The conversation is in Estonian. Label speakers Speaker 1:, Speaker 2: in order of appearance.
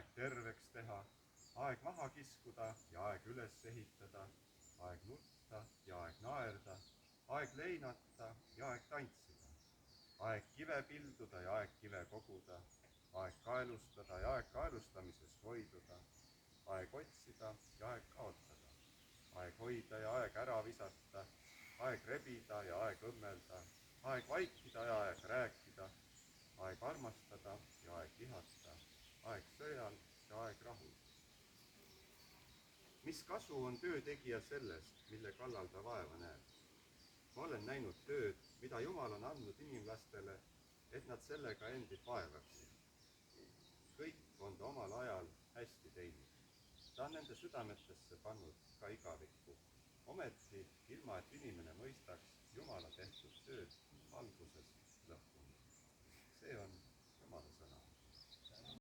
Speaker 1: aeg terveks teha, aeg maha kiskuda ja aeg üles ehitada, aeg nutta ja aeg naerda, aeg leinata ja aeg tantsida, aeg kive pilduda ja aeg kive koguda, aeg kaelustada ja aeg kaelustamisest hoiduda, aeg otsida ja aeg kaotada, aeg hoida ja aeg ära visata, aeg rebida ja aeg õmmelda, aeg vaikida ja aeg rääkida, aeg armastada ja aeg vihata, aeg sõjal ja aeg rahul. Mis kasu on töötegijal sellest, mille kallal ta vaeva näeb? Ma olen näinud tööd, mida Jumal on andnud inimlastele, et nad sellega endid vaevaksid. Kõik on ta omal ajal hästi teinud. Ta on nende südametesse pannud ka igavikku. Ometi, ilma et inimene mõistaks Jumala tehtud tööd algusest lõpuni. See on